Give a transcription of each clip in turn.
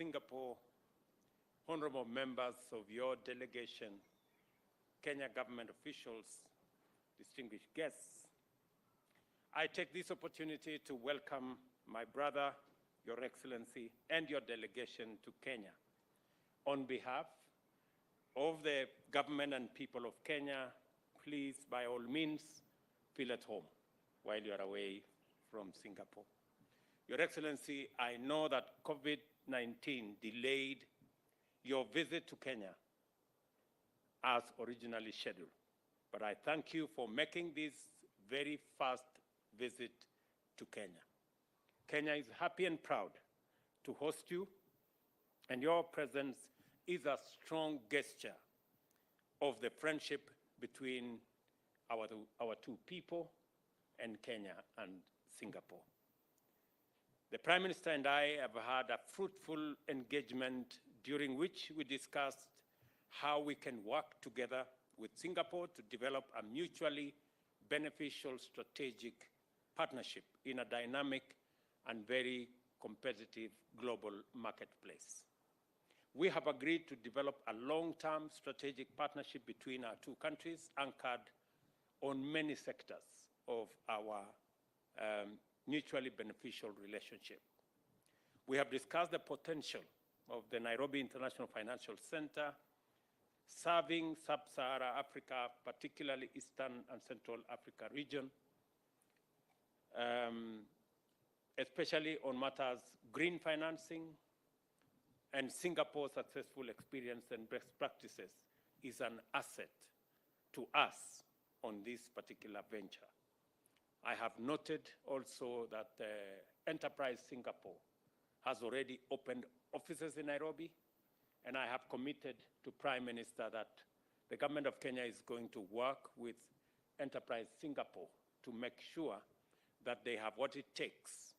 Singapore, honorable members of your delegation, Kenya government officials, distinguished guests, I take this opportunity to welcome my brother, Your Excellency, and your delegation to Kenya. On behalf of the government and people of Kenya, please, by all means, feel at home while you are away from Singapore. Your Excellency, I know that COVID-19 delayed your visit to Kenya as originally scheduled, but I thank you for making this very first visit to Kenya. Kenya is happy and proud to host you, and your presence is a strong gesture of the friendship between our two people and Kenya and Singapore. The Prime Minister and I have had a fruitful engagement during which we discussed how we can work together with Singapore to develop a mutually beneficial strategic partnership in a dynamic and very competitive global marketplace. We have agreed to develop a long-term strategic partnership between our two countries anchored on many sectors of our mutually beneficial relationship. We have discussed the potential of the Nairobi International Financial Center serving sub-Saharan Africa, particularly Eastern and Central Africa region, especially on matters green financing, and Singapore's successful experience and best practices is an asset to us on this particular venture. I have noted also that Enterprise Singapore has already opened offices in Nairobi, and I have committed to Prime Minister that the government of Kenya is going to work with Enterprise Singapore to make sure that they have what it takes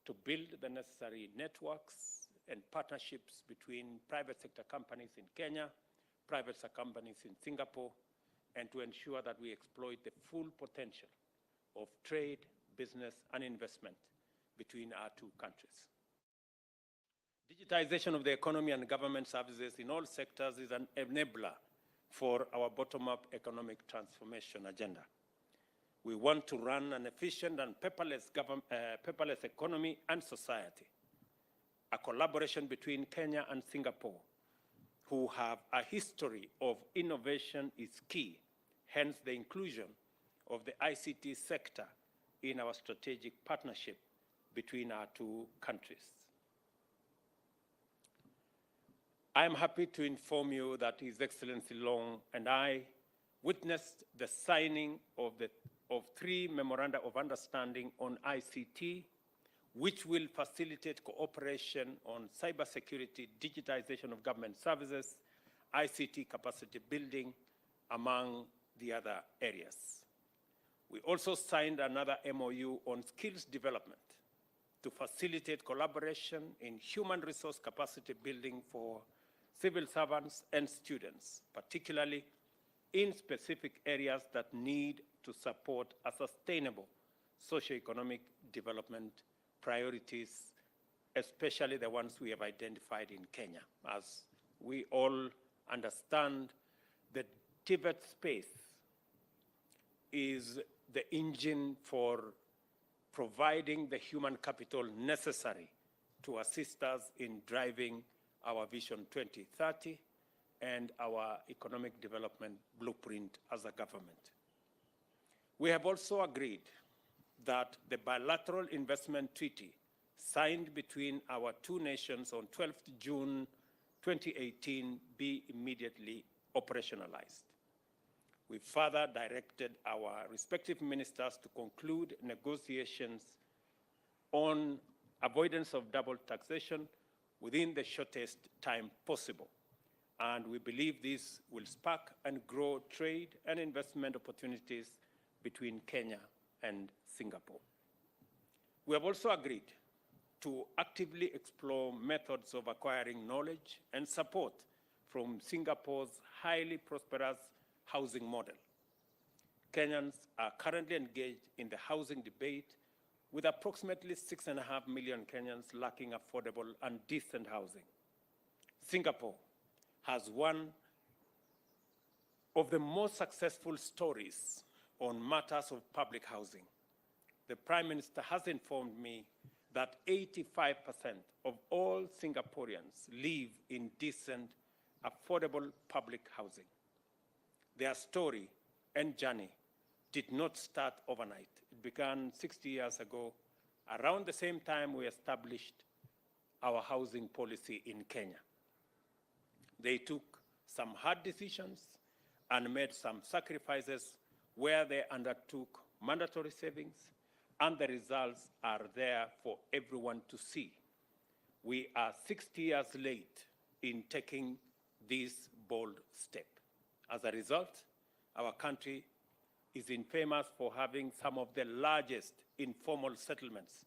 to build the necessary networks and partnerships between private sector companies in Kenya, private sector companies in Singapore, and to ensure that we exploit the full potential of trade, business, and investment between our two countries. Digitization of the economy and government services in all sectors is an enabler for our bottom-up economic transformation agenda. We want to run an efficient and paperless economy and society. A collaboration between Kenya and Singapore, who have a history of innovation, is key, hence the inclusion of the ICT sector in our strategic partnership between our two countries. I am happy to inform you that His Excellency Loong and I witnessed the signing of 3 memoranda of understanding on ICT, which will facilitate cooperation on cybersecurity, digitization of government services, ICT capacity building, among the other areas. We also signed another MOU on skills development to facilitate collaboration in human resource capacity building for civil servants and students, particularly in specific areas that need to support a sustainable socio-economic development priorities, especially the ones we have identified in Kenya. As we all understand, the Tibet space is the engine for providing the human capital necessary to assist us in driving our Vision 2030 and our economic development blueprint as a government. We have also agreed that the bilateral investment treaty signed between our two nations on 12th June 2018 be immediately operationalized. We further directed our respective ministers to conclude negotiations on avoidance of double taxation within the shortest time possible. And we believe this will spark and grow trade and investment opportunities between Kenya and Singapore. We have also agreed to actively explore methods of acquiring knowledge and support from Singapore's highly prosperous housing model. Kenyans are currently engaged in the housing debate, with approximately 6.5 million Kenyans lacking affordable and decent housing. Singapore has one of the most successful stories on matters of public housing. The Prime Minister has informed me that 85% of all Singaporeans live in decent, affordable public housing. Their story and journey did not start overnight. It began 60 years ago, around the same time we established our housing policy in Kenya. They took some hard decisions and made some sacrifices where they undertook mandatory savings, and the results are there for everyone to see. We are 60 years late in taking this bold step. As a result, our country is infamous for having some of the largest informal settlements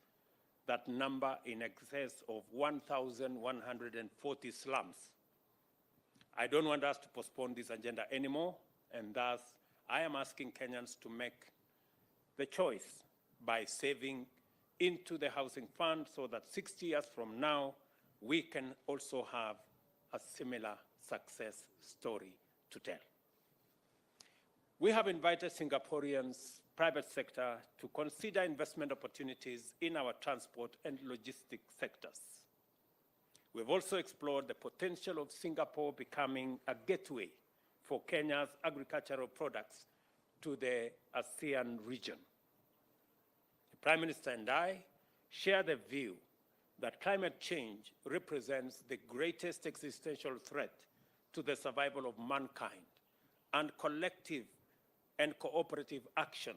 that number in excess of 1,140 slums. I don't want us to postpone this agenda anymore, and thus I am asking Kenyans to make the choice by saving into the housing fund so that 60 years from now, we can also have a similar success story to tell. We have invited Singaporeans' private sector to consider investment opportunities in our transport and logistics sectors. We've also explored the potential of Singapore becoming a gateway for Kenya's agricultural products to the Hsien region. The Prime Minister and I share the view that climate change represents the greatest existential threat to the survival of mankind, and collective and cooperative action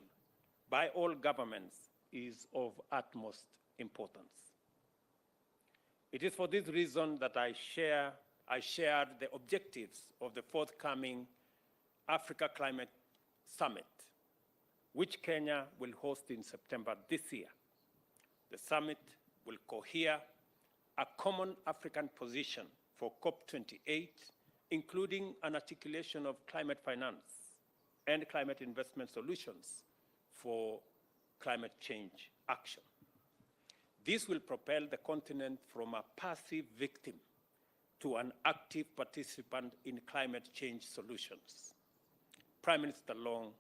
by all governments is of utmost importance. It is for this reason that I shared the objectives of the forthcoming Africa Climate Summit, which Kenya will host in September this year. The summit will cohere a common African position for COP28, including an articulation of climate finance and climate investment solutions for climate change action. This will propel the continent from a passive victim to an active participant in climate change solutions. Prime Minister Loong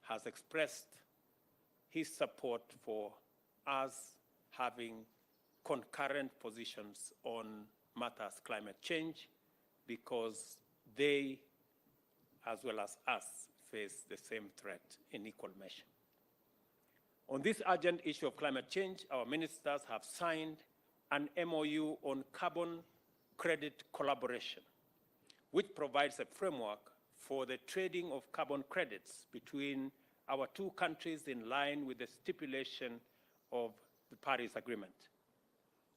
has expressed his support for us having concurrent positions on matters climate change because they, as well as us, face the same threat in equal measure. On this urgent issue of climate change, our ministers have signed an MOU on carbon credit collaboration, which provides a framework for the trading of carbon credits between our two countries in line with the stipulation of the Paris Agreement.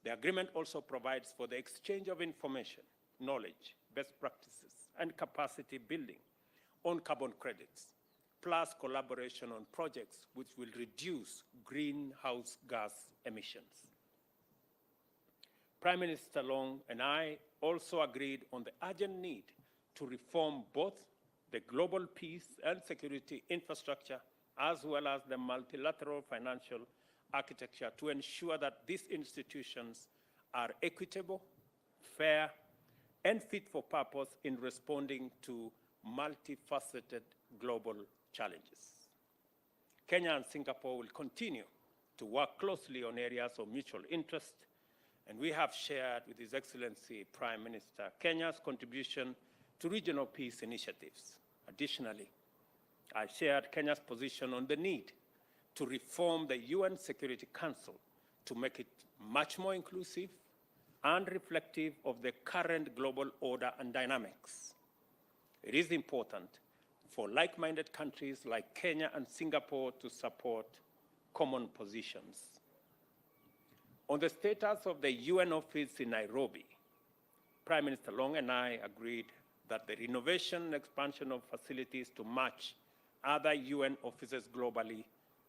The agreement also provides for the exchange of information, knowledge, best practices, and capacity building on carbon credits, plus collaboration on projects which will reduce greenhouse gas emissions. Prime Minister Loong and I also agreed on the urgent need to reform both the global peace and security infrastructure as well as the multilateral financial architecture to ensure that these institutions are equitable, fair, and fit for purpose in responding to multifaceted global challenges. Kenya and Singapore will continue to work closely on areas of mutual interest, and we have shared with His Excellency Prime Minister Kenya's contribution to regional peace initiatives. Additionally, I shared Kenya's position on the need to reform the UN Security Council to make it much more inclusive and reflective of the current global order and dynamics. It is important for like-minded countries like Kenya and Singapore to support common positions. On the status of the UN office in Nairobi, Prime Minister Loong and I agreed that the renovation and expansion of facilities to match other UN offices globally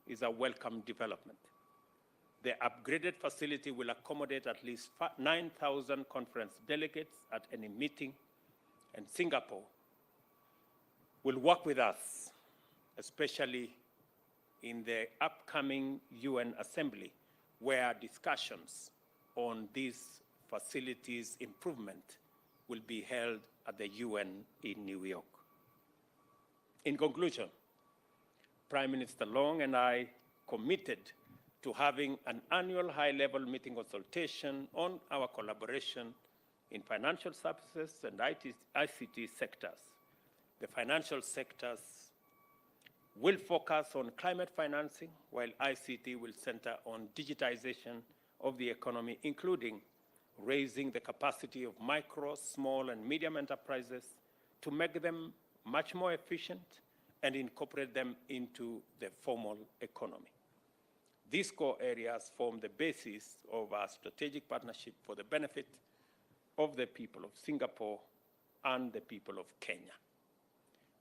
is a welcome development. The upgraded facility will accommodate at least 9,000 conference delegates at any meeting, and Singapore will work with us, especially in the upcoming UN Assembly, where discussions on these facilities' improvement will be held at the UN in New York. In conclusion, Prime Minister Loong and I committed to having an annual high-level meeting consultation on our collaboration in financial services and ICT sectors. The financial sectors will focus on climate financing, while ICT will center on digitization of the economy, including raising the capacity of micro, small, and medium enterprises to make them much more efficient and incorporate them into the formal economy. These core areas form the basis of our strategic partnership for the benefit of the people of Singapore and the people of Kenya.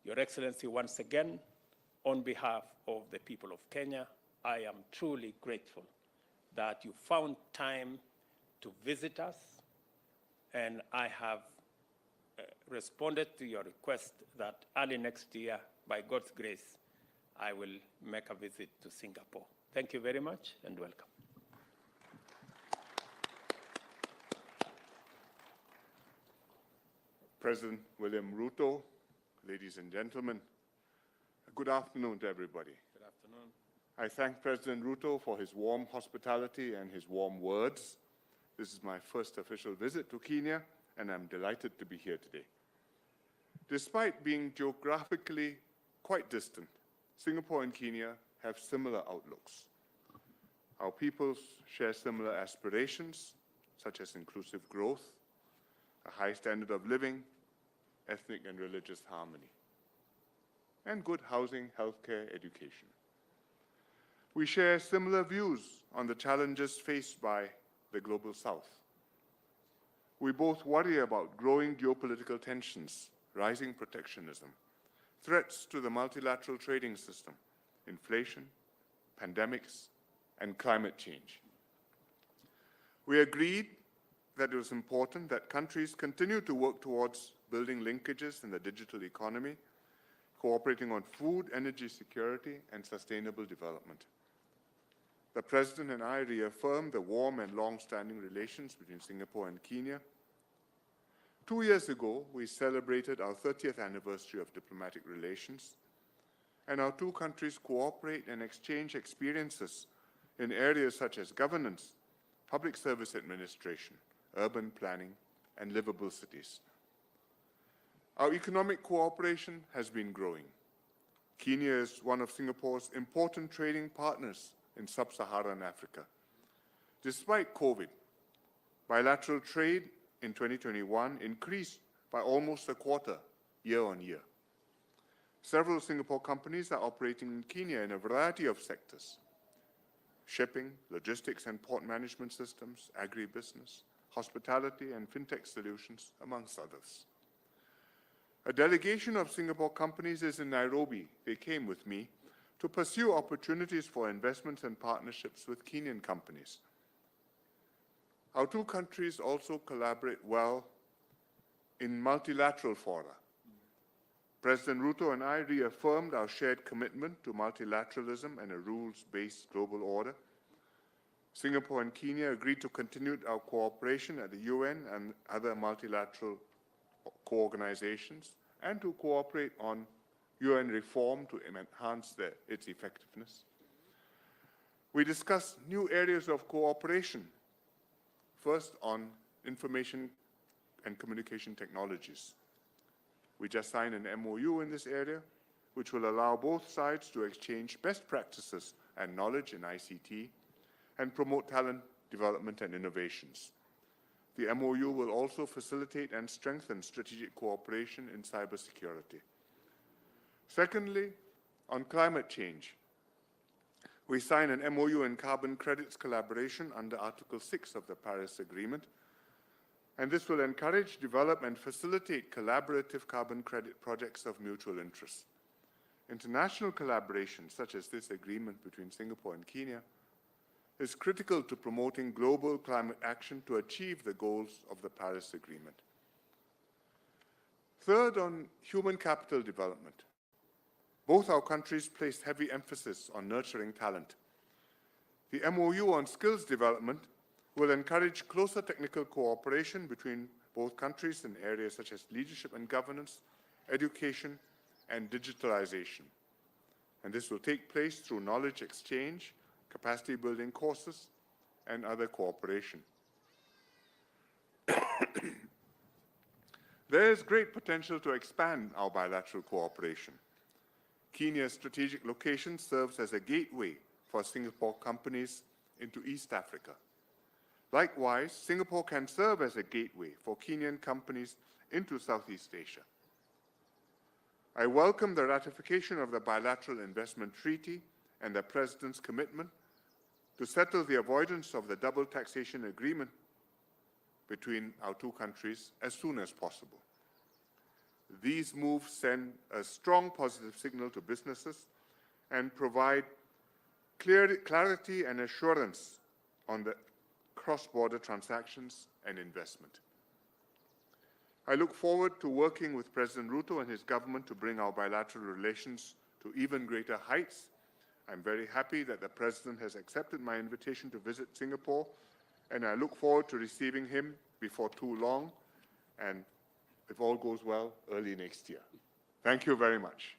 Your Excellency, once again, on behalf of the people of Kenya, I am truly grateful that you found time to visit us, and I have responded to your request that early next year, by God's grace, I will make a visit to Singapore. Thank you very much and welcome. President William Ruto, ladies and gentlemen, good afternoon to everybody. Good afternoon. I thank President Ruto for his warm hospitality and his warm words. This is my first official visit to Kenya, and I'm delighted to be here today. Despite being geographically quite distant, Singapore and Kenya have similar outlooks. Our peoples share similar aspirations, such as inclusive growth, a high standard of living, ethnic and religious harmony, and good housing, healthcare, education. We share similar views on the challenges faced by the Global South. We both worry about growing geopolitical tensions, rising protectionism, threats to the multilateral trading system, inflation, pandemics, and climate change. We agreed that it was important that countries continue to work towards building linkages in the digital economy, cooperating on food, energy security, and sustainable development. The President and I reaffirmed the warm and long-standing relations between Singapore and Kenya. 2 years ago, we celebrated our 30th anniversary of diplomatic relations, and our two countries cooperate and exchange experiences in areas such as governance, public service administration, urban planning, and livable cities. Our economic cooperation has been growing. Kenya is one of Singapore's important trading partners in sub-Saharan Africa. Despite COVID, bilateral trade in 2021 increased by almost a quarter year on year. Several Singapore companies are operating in Kenya in a variety of sectors: shipping, logistics and port management systems, agribusiness, hospitality and fintech solutions, amongst others. A delegation of Singapore companies is in Nairobi. They came with me to pursue opportunities for investments and partnerships with Kenyan companies. Our two countries also collaborate well in multilateral fora. President Ruto and I reaffirmed our shared commitment to multilateralism and a rules-based global order. Singapore and Kenya agreed to continue our cooperation at the UN and other multilateral co-organizations, and to cooperate on UN reform to enhance its effectiveness. We discussed new areas of cooperation, first on information and communication technologies. We just signed an MOU in this area, which will allow both sides to exchange best practices and knowledge in ICT and promote talent development and innovations. The MOU will also facilitate and strengthen strategic cooperation in cybersecurity. Secondly, on climate change, we signed an MOU in carbon credits collaboration under Article 6 of the Paris Agreement, and this will encourage, develop, and facilitate collaborative carbon credit projects of mutual interest. International collaboration, such as this agreement between Singapore and Kenya, is critical to promoting global climate action to achieve the goals of the Paris Agreement. Third, on human capital development. Both our countries placed heavy emphasis on nurturing talent. The MOU on skills development will encourage closer technical cooperation between both countries in areas such as leadership and governance, education, and digitalization. And this will take place through knowledge exchange, capacity building courses, and other cooperation. There is great potential to expand our bilateral cooperation. Kenya's strategic location serves as a gateway for Singapore companies into East Africa. Likewise, Singapore can serve as a gateway for Kenyan companies into Southeast Asia. I welcome the ratification of the Bilateral Investment Treaty and the President's commitment to settle the avoidance of the double taxation agreement between our two countries as soon as possible. These moves send a strong positive signal to businesses and provide clarity and assurance on the cross-border transactions and investment. I look forward to working with President Ruto and his government to bring our bilateral relations to even greater heights. I'm very happy that the President has accepted my invitation to visit Singapore, and I look forward to receiving him before too long, and if all goes well, early next year. Thank you very much.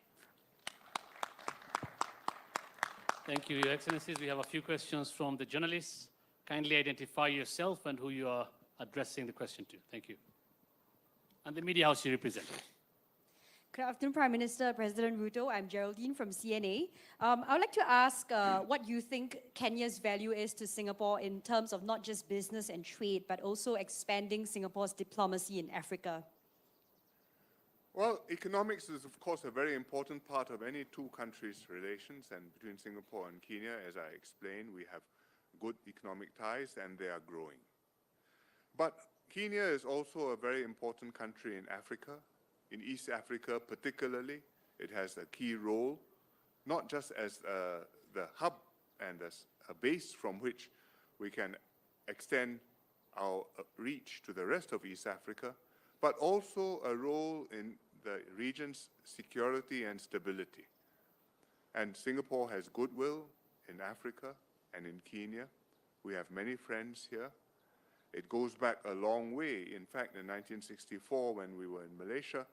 Thank you, Your Excellencies. We have a few questions from the journalists. Kindly identify yourself and who you are addressing the question to. Thank you. And the media house you represent. Good afternoon, Prime Minister, President Ruto. I'm Geraldine from CNA. I would like to ask what you think Kenya's value is to Singapore in terms of not just business and trade, but also expanding Singapore's diplomacy in Africa. Well, economics is, of course, a very important part of any two countries' relations, and between Singapore and Kenya, as I explained, we have good economic ties and they are growing. But Kenya is also a very important country in Africa. In East Africa particularly, it has a key role, not just as the hub and as a base from which we can extend our reach to the rest of East Africa, but also a role in the region's security and stability. And Singapore has goodwill in Africa and in Kenya. We have many friends here. It goes back a long way. In fact, in 1964, when we were in Malaysia,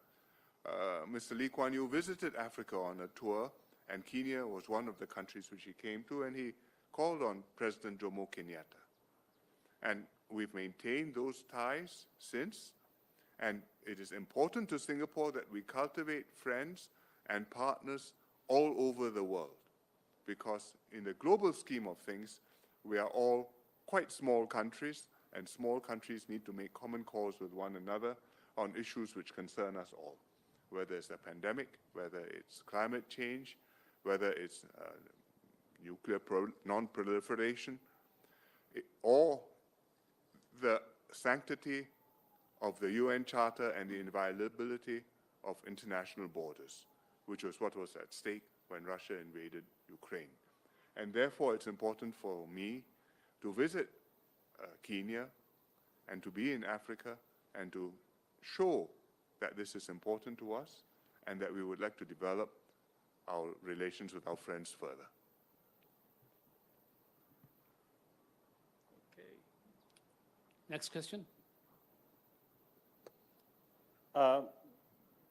Mr. Lee Kuan Yew visited Africa on a tour, and Kenya was one of the countries which he came to, and he called on President Jomo Kenyatta. And we've maintained those ties since, and it is important to Singapore that we cultivate friends and partners all over the world, because in the global scheme of things, we are all quite small countries, and small countries need to make common cause with one another on issues which concern us all, whether it's a pandemic, whether it's climate change, whether it's nuclear non-proliferation, or the sanctity of the UN Charter and the inviolability of international borders, which was what was at stake when Russia invaded Ukraine. And therefore, it's important for me to visit Kenya and to be in Africa and to show that this is important to us and that we would like to develop our relations with our friends further. Okay. Next question.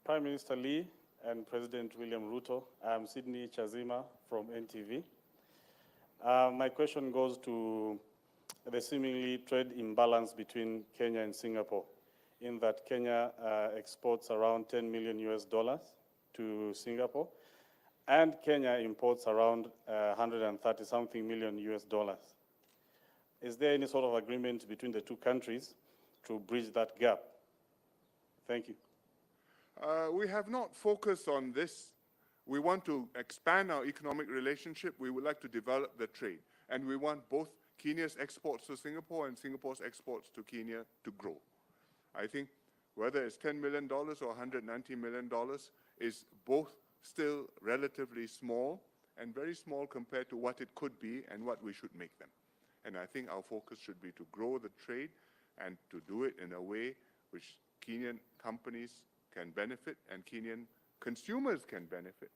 Prime Minister Lee and President William Ruto, I'm Sydney Chazima from NTV. My question goes to the seemingly trade imbalance between Kenya and Singapore, in that Kenya exports around $10 million to Singapore, and Kenya imports around 130-something million US dollars. Is there any sort of agreement between the two countries to bridge that gap? Thank you. We have not focused on this. We want to expand our economic relationship. We would like to develop the trade. And we want both Kenya's exports to Singapore and Singapore's exports to Kenya to grow. I think whether it's $10 million or $190 million is both still relatively small and very small compared to what it could be and what we should make them. And I think our focus should be to grow the trade and to do it in a way which Kenyan companies can benefit and Kenyan consumers can benefit.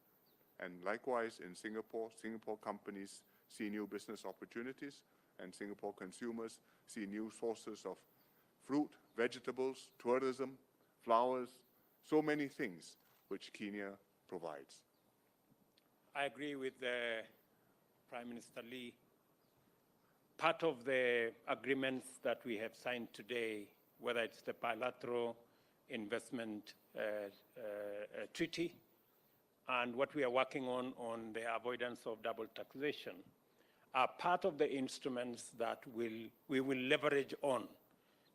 And likewise in Singapore, Singapore companies see new business opportunities and Singapore consumers see new sources of fruit, vegetables, tourism, flowers, so many things which Kenya provides. I agree with Prime Minister Lee. Part of the agreements that we have signed today, whether it's the bilateral investment treaty and what we are working on the avoidance of double taxation, are part of the instruments that we will leverage on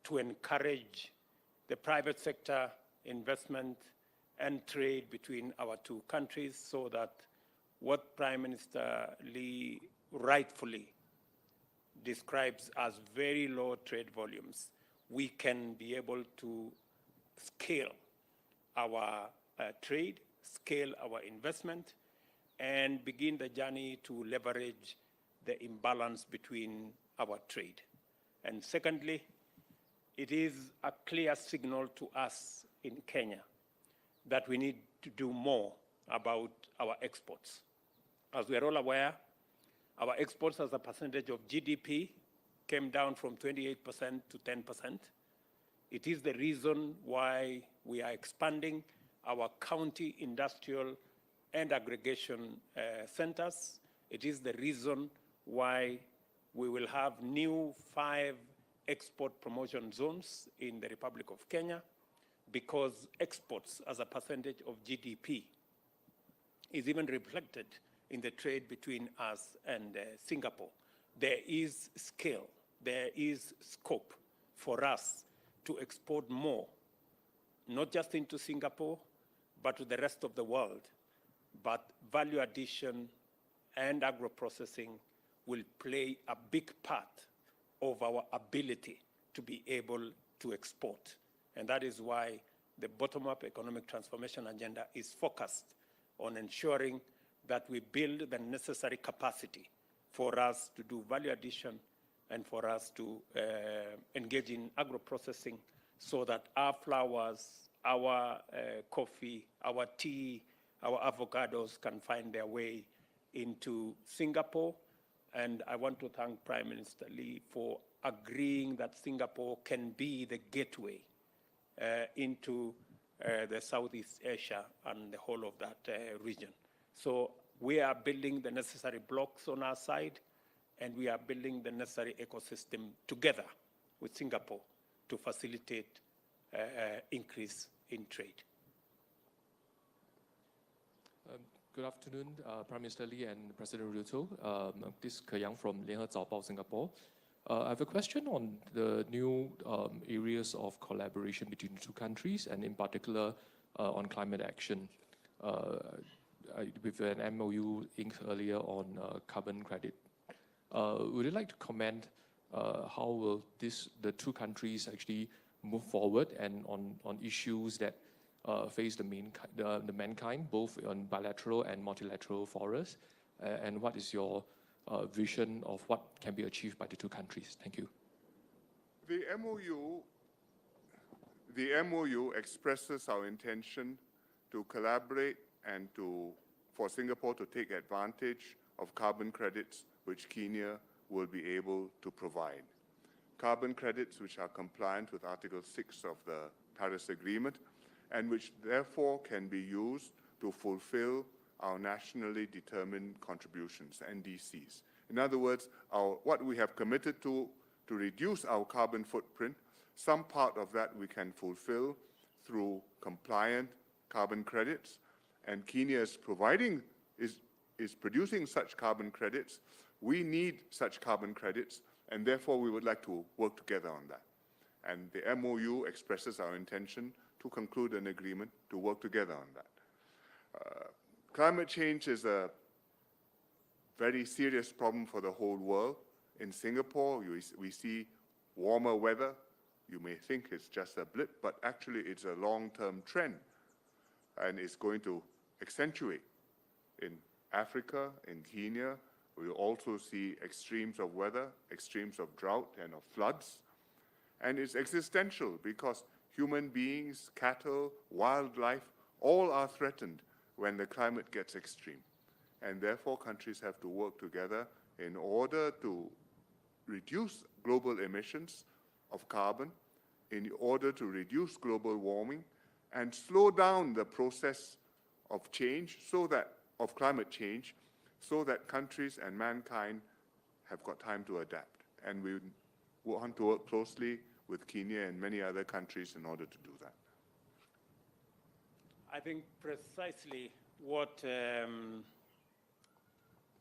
to encourage the private sector investment and trade between our two countries, so that what Prime Minister Lee rightfully describes as very low trade volumes, we can be able to scale our trade, scale our investment, and begin the journey to leverage the imbalance between our trade. And secondly, it is a clear signal to us in Kenya that we need to do more about our exports. As we are all aware, our exports as a percentage of GDP came down from 28% to 10%. It is the reason why we are expanding our county industrial and aggregation centers. It is the reason why we will have new 5 export promotion zones in the Republic of Kenya, because exports as a percentage of GDP is even reflected in the trade between us and Singapore. There is scale, there is scope for us to export more, not just into Singapore, but to the rest of the world. But value addition and agro-processing will play a big part of our ability to be able to export. And that is why the bottom-up economic transformation agenda is focused on ensuring that we build the necessary capacity for us to do value addition and for us to engage in agro-processing, so that our flowers, our coffee, our tea, our avocados can find their way into Singapore. And I want to thank Prime Minister Lee for agreeing that Singapore can be the gateway into the Southeast Asia and the whole of that region. So we are building the necessary blocks on our side, and we are building the necessary ecosystem together with Singapore to facilitate increase in trade. Good afternoon, Prime Minister Lee and President Ruto. This is Keyang from Lianhe Zaobao, Singapore. I have a question on the new areas of collaboration between the two countries, and in particular on climate action. With an MOU inked earlier on carbon credit. Would you like to comment how will the two countries actually move forward and on issues that face the mankind, both on bilateral and multilateral forums, and what is your vision of what can be achieved by the two countries? Thank you. The MOU expresses our intention to collaborate and for Singapore to take advantage of carbon credits which Kenya will be able to provide. Carbon credits which are compliant with Article 6 of the Paris Agreement, and which therefore can be used to fulfill our nationally determined contributions, NDCs. In other words, what we have committed to reduce our carbon footprint, some part of that we can fulfill through compliant carbon credits, and Kenya is producing such carbon credits. We need such carbon credits, and therefore we would like to work together on that. And the MOU expresses our intention to conclude an agreement to work together on that. Climate change is a very serious problem for the whole world. In Singapore, we see warmer weather. You may think it's just a blip, but actually it's a long-term trend, and it's going to accentuate. In Africa, in Kenya, we also see extremes of weather, extremes of drought and of floods. And it's existential because human beings, cattle, wildlife, all are threatened when the climate gets extreme. And therefore, countries have to work together in order to reduce global emissions of carbon in order to reduce global warming and slow down the process of change, of climate change, so that countries and mankind have got time to adapt. And we want to work closely with Kenya and many other countries in order to do that. I think precisely what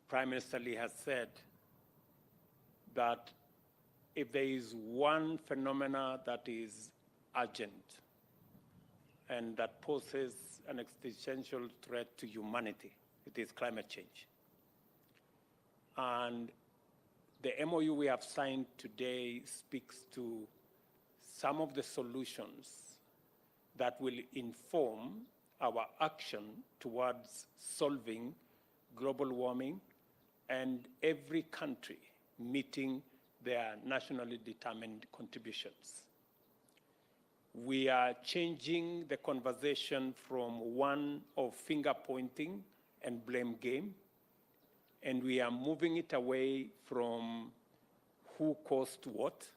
Prime Minister Lee has said, that if there is one phenomena that is urgent and that poses an existential threat to humanity, it is climate change. And the MOU we have signed today speaks to some of the solutions that will inform our action towards solving global warming and every country meeting their nationally determined contributions. We are changing the conversation from one of finger pointing and blame game, and we are moving it away from who caused what.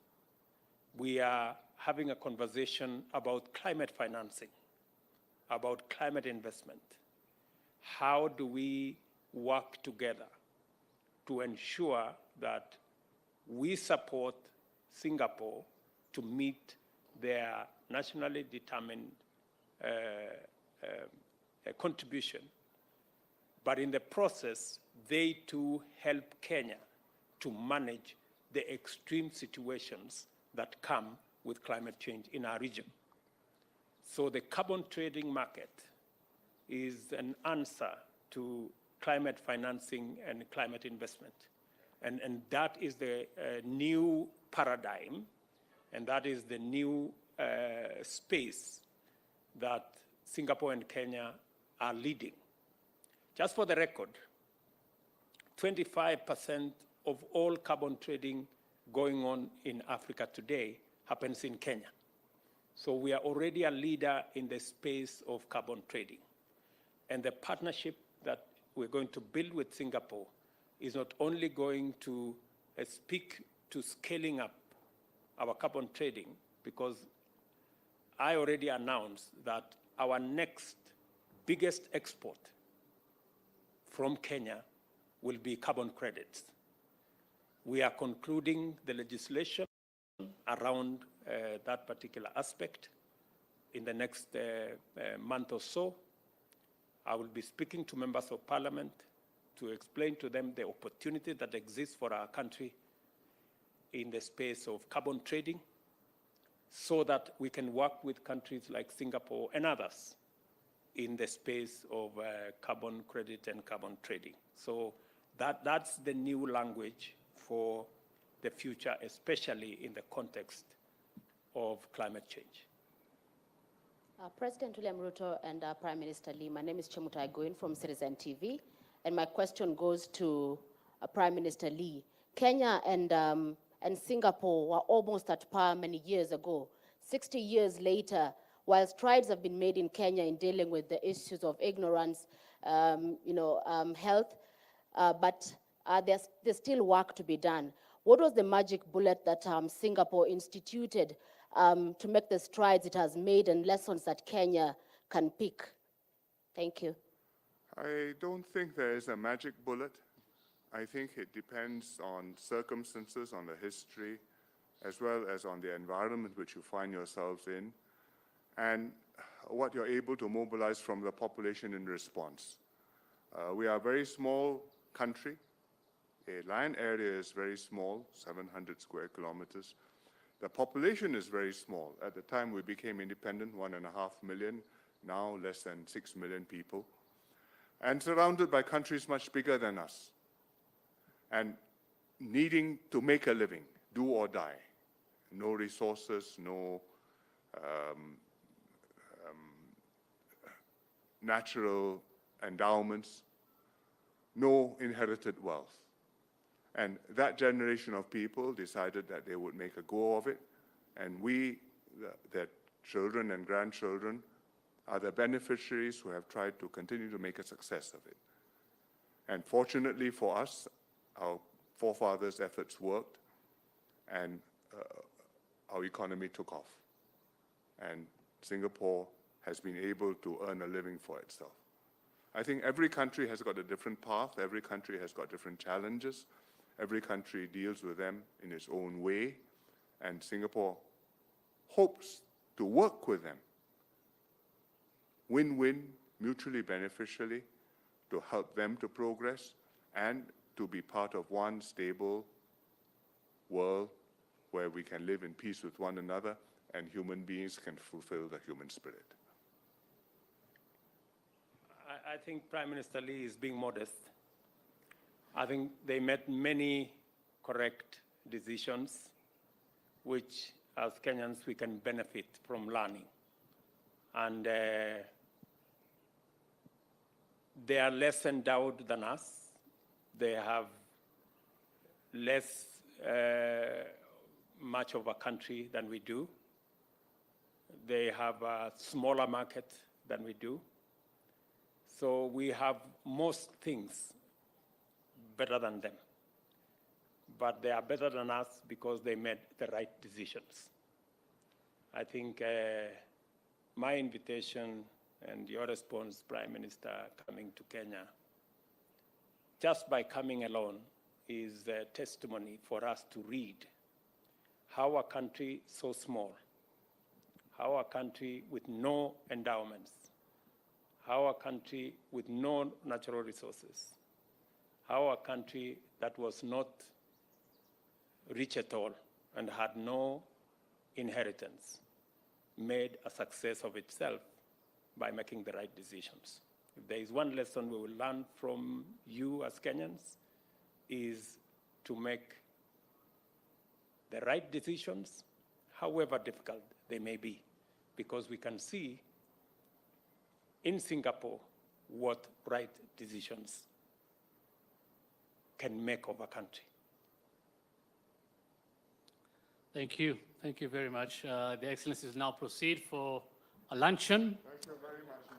We are having a conversation about climate financing, about climate investment. How do we work together to ensure that we support Singapore to meet their nationally determined contribution, but in the process, they too help Kenya to manage the extreme situations that come with climate change in our region. So the carbon trading market is an answer to climate financing and climate investment. And that is the new paradigm, and that is the new space that Singapore and Kenya are leading. Just for the record, 25% of all carbon trading going on in Africa today happens in Kenya. So we are already a leader in the space of carbon trading. And the partnership that we're going to build with Singapore is not only going to speak to scaling up our carbon trading, because I already announced that our next biggest export from Kenya will be carbon credits. We are concluding the legislation around that particular aspect in the next month or so. I will be speaking to members of parliament to explain to them the opportunity that exists for our country in the space of carbon trading, so that we can work with countries like Singapore and others in the space of carbon credit and carbon trading. So that's the new language for the future, especially in the context of climate change. President William Ruto and Prime Minister Lee, my name is Chemutai Goin from Citizen TV, and my question goes to Prime Minister Lee. Kenya and Singapore were almost at par many years ago. 60 years later, while strides have been made in Kenya in dealing with the issues of ignorance, health, but there's still work to be done. What was the magic bullet that Singapore instituted to make the strides it has made and lessons that Kenya can pick? Thank you. I don't think there is a magic bullet. I think it depends on circumstances, on the history, as well as on the environment which you find yourselves in, and what you're able to mobilize from the population in response. We are a very small country. The land area is very small, 700 square kilometers. The population is very small. At the time we became independent, 1.5 million, now less than 6 million people, and surrounded by countries much bigger than us, and needing to make a living, do or die. No resources, no natural endowments, no inherited wealth. And that generation of people decided that they would make a go of it, and we, their children and grandchildren, are the beneficiaries who have tried to continue to make a success of it. And fortunately for us, our forefathers' efforts worked, and our economy took off. and Singapore has been able to earn a living for itself. I think every country has got a different path, every country has got different challenges, every country deals with them in its own way, and Singapore hopes to work with them, win-win, mutually beneficially, to help them to progress and to be part of one stable world where we can live in peace with one another and human beings can fulfill the human spirit. I think Prime Minister Lee is being modest. I think they made many correct decisions, which as Kenyans we can benefit from learning. And they are less endowed than us. They have less much of a country than we do. They have a smaller market than we do. So we have most things better than them. But they are better than us because they made the right decisions. I think my invitation and your response, Prime Minister, coming to Kenya, just by coming alone is a testimony for us to read how a country so small, how a country with no endowments, how a country with no natural resources, how a country that was not rich at all and had no inheritance made a success of itself by making the right decisions. If there is one lesson we will learn from you as Kenyans, is to make the right decisions, however difficult they may be, because we can see in Singapore what right decisions can make of a country. Thank you. Thank you very much. The Excellencies now proceed for a luncheon. Thank you very much.